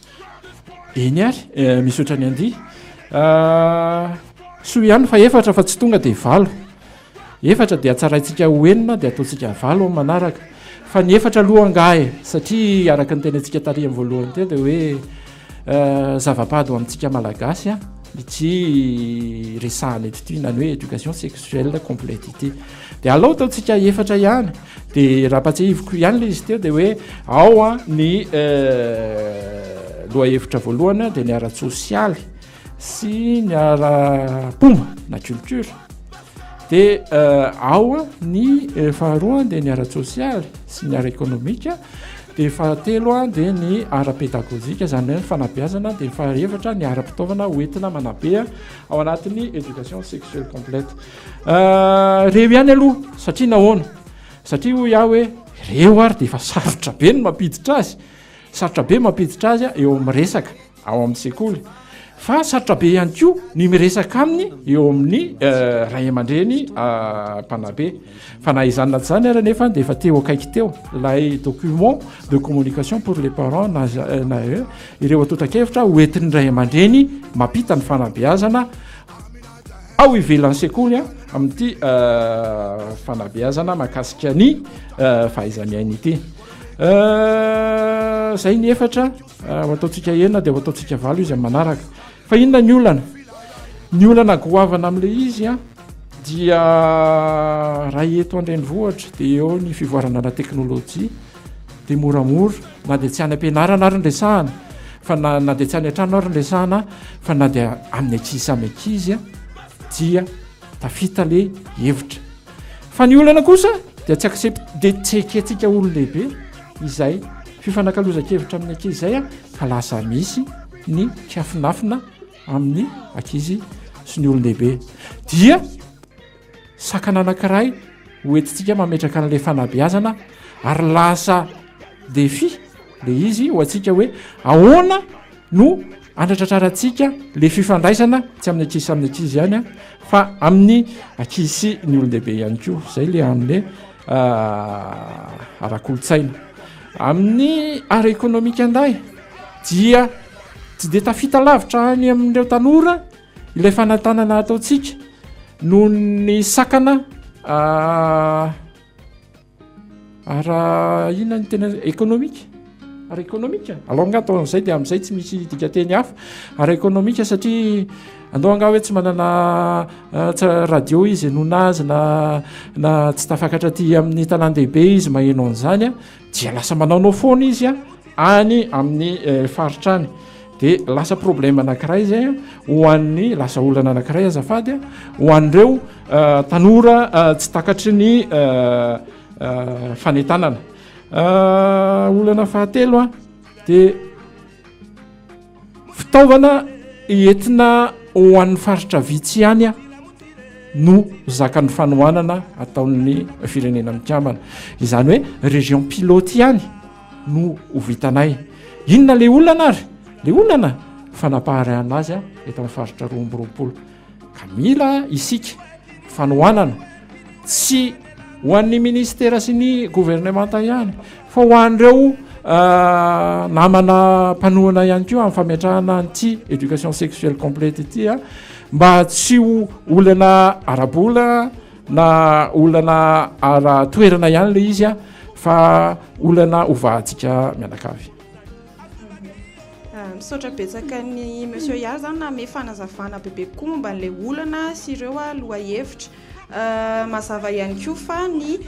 eny ary misy oatra ny andia soa ihany fa efatra fa tsy tonga dia valo efatra dia atsaraintsika ho enina dia ataontsika valo amin'ny manaraka fa ny efatra aloha angahy satria araka ny tenantsika tary amin'ny voalohany teo dia hoe zava-pady ho amintsika malagasy tsy resahana eto ty nany hoe éducation sexuelle complétité dia alao ataontsika efatra ihany dia raha patsahivoko ihany le izy teo dia hoe ao ny loha hevitra voalohany dia ny ara-tsosialy sy ny ara-pomba na culture dia ao ny faharoa dia ny ara-tsosialy sy ny ara-économika dia fahatelo dia ny ara-pédagogika zany hoe fanabeazana dia ny fahaefatra ny ara-pitaovana hoentina manabe ao anatin'ny éducation sexuelle complète reo ihany aloha satria nahoana satria ho iaho hoe reo ary dia efa sarotra be no mampiditra azy sarotra be mampiditra azy eo amin'ny resaka ao amin'ny sekoly fa sarotra be ihany koa ny miresaka aminy eo amin'ny ray aman-dreny mpanabe fa na izany naty zany ary nefa dia efa teo akaiky teo lay document de communication pour les parents na ireo atotan-kevitra hoentin'ny ray aman-dreny mampita ny fanabeazana ao ivelan'ny sekoly amin'ity fanabeazana mahakasika ny fahaiza-miaina ity zay ny efatra ataontsika enina dia ataontsika valo izy amin'ny manaraka fa inona ny olana goavana amin'ilay izy dia raha eto andrenivohitra dia eo ny fivoarana na teknôlôjia dia moramora na dia tsy any ampianarana ary nresahana fa na dia tsy any an-trano ary nresahana fa na dia amin'ny ankizy amy ankizy dia tafita le hevitra fa ny olana kosa dia tsy accept dia tsekentsika ololehibe izay fifanankalozan-kevitra amin'ny ankizy izay fa lasa misy ny kiafinafina amin'ny ankizy sy ny olondehibe dia sakana anankiray hoentintsika mametraka an'la fanabeazana ary lasa defi le izy ho antsika hoe ahoana no andratratrarantsika le fifandraisana tsy amin'ny ankizy sy amin'ny ankizy ihany fa amin'ny ankizy sy ny olondehibe ihany koa zay le amin'le ara-kolotsaina amin'ny ara ekonomika anday dia tsy dia tafita lavitra any amin'ireo tanora ilay fanantanana ataontsika no ny sakana ara inona ny tena ekonomika ara ekonomika aloha ngatao an'izay dia amin'izay tsy misy dikateny hafa ara ekonomika satria andao anga hoe tsy manana radio izy nona azy na tsy tafakatra ty amin'ny tanan-dehibe izy maheno an'izany dia lasa manaonao foana izy any amin'ny faritrany dia lasa problème anankiray zay ho an'ny lasa olana anankiray azafady ho an'ireo tanora tsy takatry ny fanentanana olana fahatelo dia fitaovana entina ho an'ny faritra vitsy ihany no zakany fanohanana ataon'ny firenena mikambana izany hoe région pilote ihany no ho vitanay inona le olana ary le olana fanapahary anazy eto amin'ny faritra 2020 ka mila isika fanohanana tsy ho an'ny ministera sy ny gouvernementa ihany fa ho an'ireo namana mpanohana ihany koa amin'ny fametrahana an'ity éducation sexuelle complète ity mba tsy ho olana arabola na olana ara-toerana ihany le izy fa olana hovahantsika mianakavy misaotra betsaka ny monsieur Yary zany na ame fanazavana bebe koa momba n'ilay olana sy ireo loha hevitra mazava ihany koa fa ny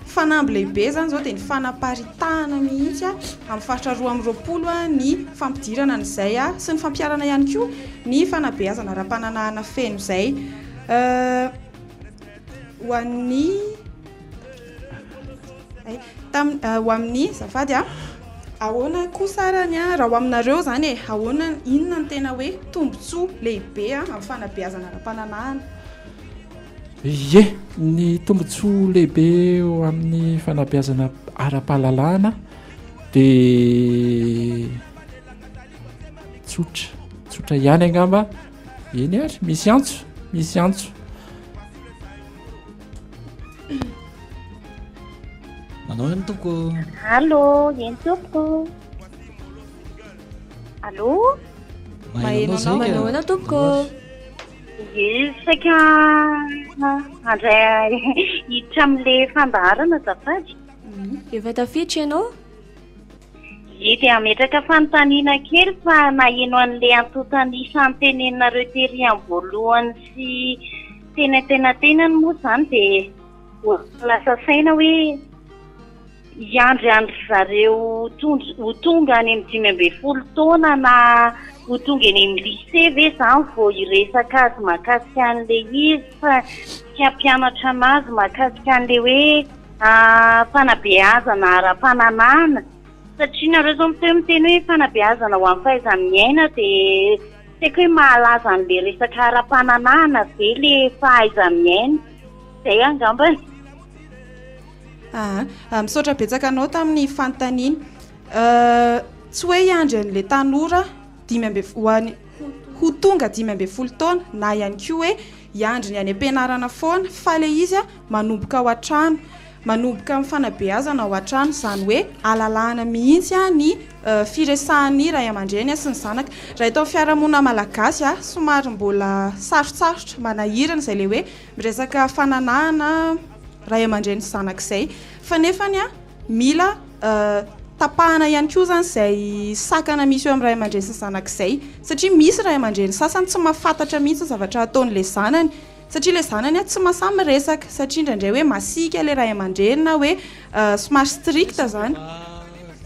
fanamby lehibe zany zao dia ny fanaparitahana mihitsy amin'ny faritra 2020 ny fampidirana an'izay sy ny fampiarana ihany koa ny fanabeazana ara-pananahana feno izay ho an'ny ho amin'ny zafady ahoana kosarany raha ho aminareo zany ahoana inona ny tena hoe tombontsoa lehibe amin'ny fanabeazana ara-pananahana ye ny tombontsoa lehibe eo amin'ny fanabeazana ara-pahalalahana dia tsotra ihany angamba eny ary misy antso manao ny tompoko allo eny tompoko allo manao tompoko saika andray hiditra amin'le fandaharana zafady efa tafiditra ianao dia ametraka fanontaniana kely fa naheno an'le antotany isantenenareo tery amin'ny voalohany sy tenatenany moa zany dia lasa saina hoe iandryandry zareo ho tonga any amin'ny 15 taona na ho tonga eny amin'ny lycée ve zany vao iresaka azy mahakasika an'le izy fa tsy hampianatra anazy mahakasika an'le hoe fanabeazana ara-pananahana satria nareo zao miteny hoe fanabeazana ho amin'ny fahaiza-miaina dia tsy haiko hoe mahalaza an'le resaka ara-pananahana ve le fahaiza-miaina zay angambany misaotra betsaka anao tamin'ny fanontaniana tsy hoe iandry an'le tanora ho tonga 12 taona na ihany koa hoe iandry ny any ampianarana foana fa le izy manomboka ao an-trano manomboka amin'ny fanabeazana ao an-trano izany hoe alalahana mihitsy ny firesahan'ny ray aman-dreny sy ny zanaka raha itao fiarahamonina malagasy somary mbola sarotsarotra manahirana izay le hoe miresaka fananahana ray aman-dreny sy zanaka izay fa nefany mila tapahana ihany koa zany izay sakana misy eo amin'ny ray aman-dreny sy ny zanaka izay satria misy ray aman-dreny sasany tsy mahafantatra mihitsy zavatra ataon'ilay zanany satria le zanany tsy mahasamy resaka satria indraindray hoe masika le ray aman-dreny na hoe somary strict zany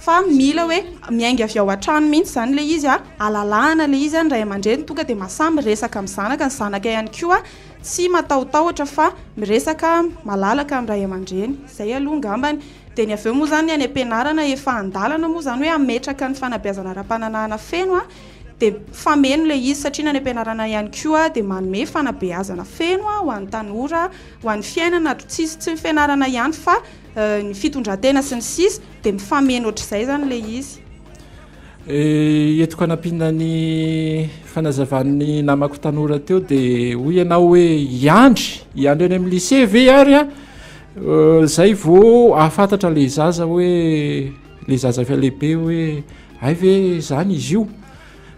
fa mila hoe miainga avy ao an-trano mihitsy zany le izy alalahana le izy ray aman-dreny tonga dia mahasamy resaka amin'ny zanaka ny zanaka ihany koa tsy matahotahotra fa miresaka malalaka amin'ny ray aman-dreny izay aloha ngambany dia ny avy eo moa zany any am-pianarana efa andalana moa zany hoe ametraka ny fanabeazana ara-pananahana feno dia fameno le izy satria na any am-pianarana ihany koa dia manome fanabeazana feno ho an'ny tanora ho an'ny fiainana tsisy tsy fianarana ihany fa ny fitondran-tena sy ny sisy dia mifameno ohatr'izay zany le izy entiko anampina ny fanazavan'ny namako tanora teo dia hoy ianao hoe iandry eny amin'ny lycée ve ary zay vo ahafantatra le zaza hoe le zaza avy lehibe hoe ay ve zany izy io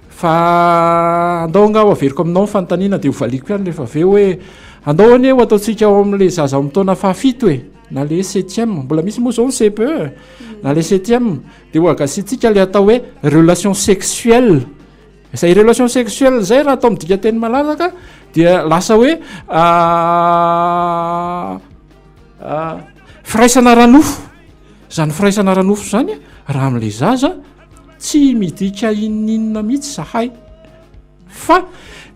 fa andao nga ho averiko aminao fanontaniana dia hovaliko ihany rehefa aveo hoe andao anie ho ataontsika ao amin'le zaza ao mitaona fahafito na le 7e mbola misy moa zao ny CPE na le 7e dia ho agasintsika le atao hoe relation sexuelle izay relation sexuelle zay raha atao midika teny malalaka dia lasa hoe firaisana ranofo zany firaisana ranofo zany raha amin'le zaza tsy midika ininina mihitsy zahay fa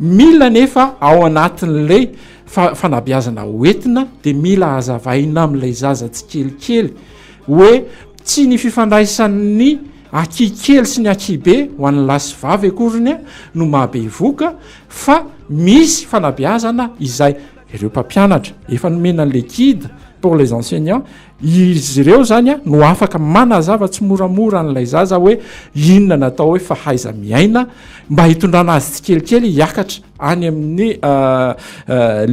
mila nefa ao anatin'lay fanabeazana hoentina dia mila hazavaina amin'ilay zaza tsy kelikely hoe tsy ny fifandraisan'ny akikely sy ny akibe ho an'ny lasy vavy akoriny no mahabe voka fa misy fanabeazana izay ireo mpampianatra efa nomena an'le guide pour les enseignants izy ireo zany no afaka manazava tsy moramora n'ilay zaza hoe inona natao hoe fahaiza miaina mba hitondrana azy tsy kelikely hiakatra any amin'ny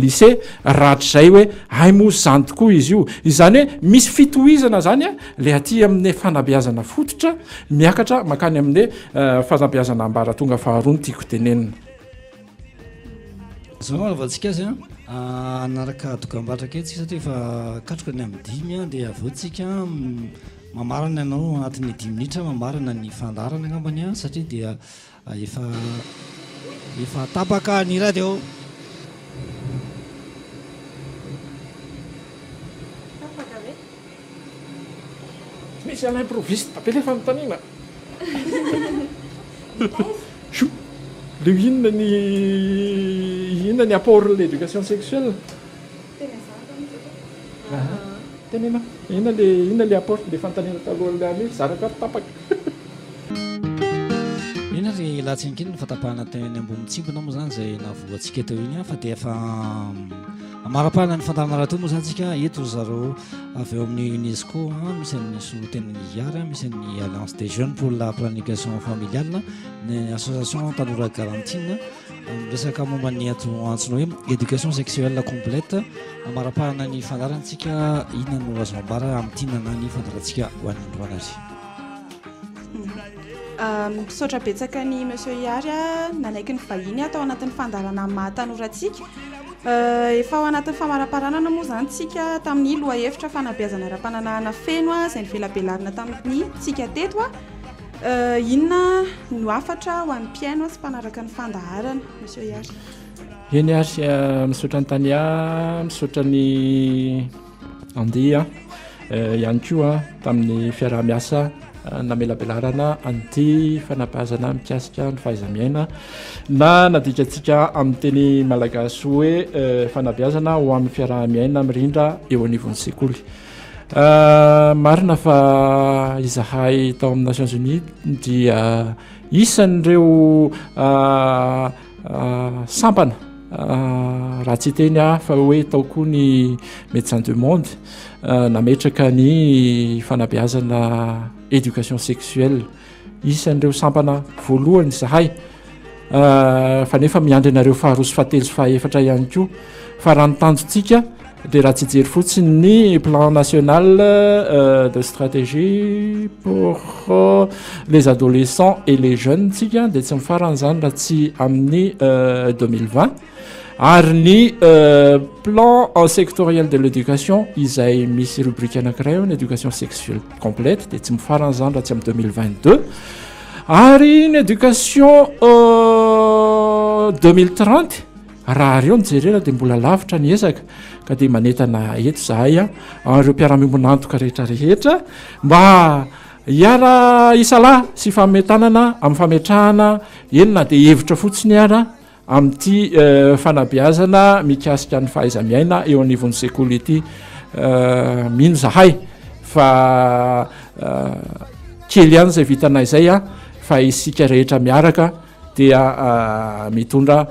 lycée rahatr'izay hoe ay moa zany tokoa izy io izany hoe misy fitohizana zany le aty amin'ny fanabeazana fototra miakatra makany amin'ny fanabeazana ambara tonga faharoa ny tiako tenenina zavatsika azy anaraka dokam-batraka etsika satria efa katroka ny amin'ny 5 dia avotsika mamarana ianao anatin'ny 10 minitra mamarana ny fandarana angambany satria dia efa tapaka ny radio misy l'improviste appelé fanontaniana le inona ny apport l'éducation sexuelle tenena inona le apport le fanontaniana talohan'le zaraka tapaka ina ry latsinkiny ny fatapahana teny ambony tsimpona moa zany zay navoatsika teo iny fa dia efa amarapahana ny fantarana raha teo moa zany tsika eto zareo avy eo amin'ny UNESCO misy ny solotena niary misy ny alliance des jeunes pour la planification familiale ny association tanora garantine resaka momba ny antsoina hoe éducation sexuelle complète amarapahana ny fandarantsika inona no azo ambara amin'ny tinana ny fandarantsika ho an'ny androana azy misaotra betsaka ny monsieur Iary nanaiky ny vahiny atao anatin'ny fandarana mahatanoratsika efa ao anatin'ny famaraparanana moa zany tsika tamin'ny loha hevitra fanabeazana ara-pananahana feno izay nivelabelarina tamin'ny tsika teto inona no afatra ho an'ny mpiaino sy mpanaraka ny fandaharana monsieur Iary eny ary misaotra ny tany misaotra ny andeha ihany koa tamin'ny fiarah-miasa namelabelarana anty fanabeazana mikasika ny fahaiza-miaina na nadikatsika amin'ny teny malagasy hoe fanabeazana ho amin'ny fiarah-miaina mirindra eo anivon'ny sekoly marina fa izahay tao amin'ny Nations Unies dia isan'ireo sampana raha tsy teny fa hoe tao koa ny médecins du monde nametraka ny fanabeazana éducation sexuelle isan'ireo sampana voalohany zahay fa nefa miandry anareo faharoa sy fahatelo sy fahaefatra ihany koa fa raha nitanjotsika dia raha tsy jery fotsiny ny plan national de stratégie pour les adolescents et les jeunes tsika dia tsy mifarana zany raha tsy amin'ny 2020 ary ny plan sectoriel de l'éducation izay misy rubrique anankiray ny éducation sexuelle complète dia tsy mifarana zany raha tsy amin'ny 2022 ary ny éducation 2030 raha reo nijerena dia mbola lavitra ny ezaka ka dia manentana eto zahay areo mpiaramimonantoka rehetrarehetra mba hiara isalahy sy fametanana amin'ny fametrahana enona dia hevitra fotsiny ara amin'ity fanabeazana mikasika ny fahaiza-miaina eo anivon'ny sekoly ity mino zahay fa kely ihany izay vitanay izay fa isika rehetra miaraka dia mitondra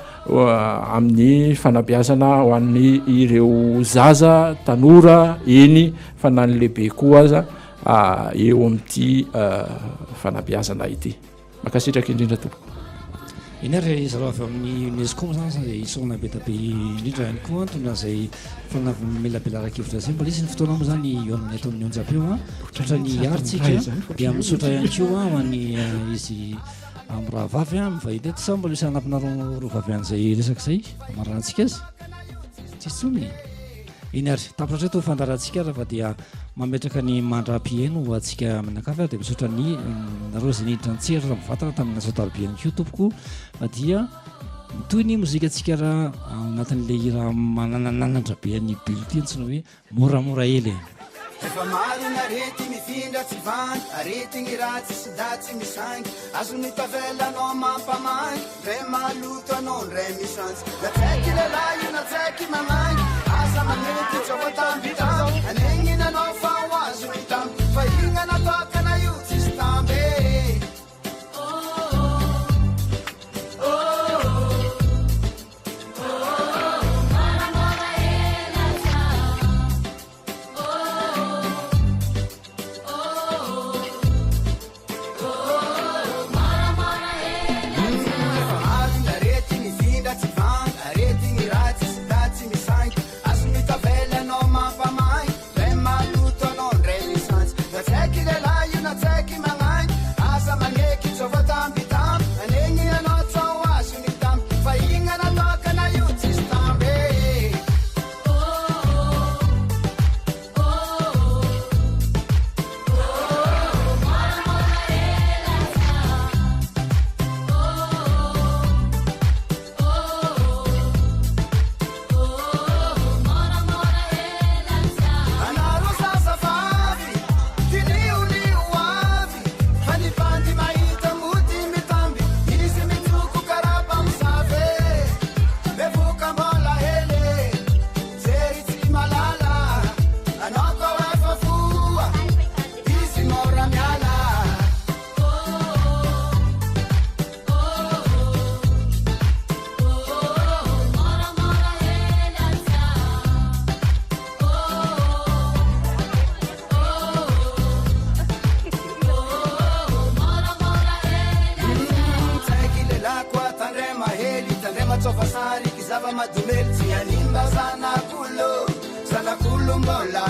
amin'ny fanabeazana ho an'ny ireo zaza tanora eny fa na ny lehibe koa aza eo amin'ity fanabeazana ity makasitraka indrindra tompoko inary zareo avy amin'ny UNESCO zany isaona be tabe indrindra ihany koa antony zay fanamelabelaraka-hevitra zay mbola isy ny fotoana moa zany eo amin'ny ataon'ny onjam-peo ohatra ny aritsika dia misotra ihany koa ho an'ny izy amin'ny raha vavy mivahity eto sa mbola isy anampina roa vavy an'izay resaka izay amarantsika azy tsisy tsony iny ary tapitra reto fandarantsika raha fa dia mametraka ny mandra-piaino atsika aminakafa dia misotra ny nareo zay niditra nitsery raha mivatana tamin'ny azotarobe ihany koa tompoko fa dia toy ny mozika atsika raha anatin'le ira mananananatra be ny bulletin tsy hoe moramora ely efa maro ny arety mifindra tsy vangy arety ny ratsy sy datsy misangy azony tavelanao mampamany ndray maloto anao ndray misansy na tsaiky lehilahy io na tsaiky manangy asa manety tsavatambitao anegninanao fa ho azo hitamy fa ignana tokana io tsisy tambe zava-madomely tsy animba zanakolo mbola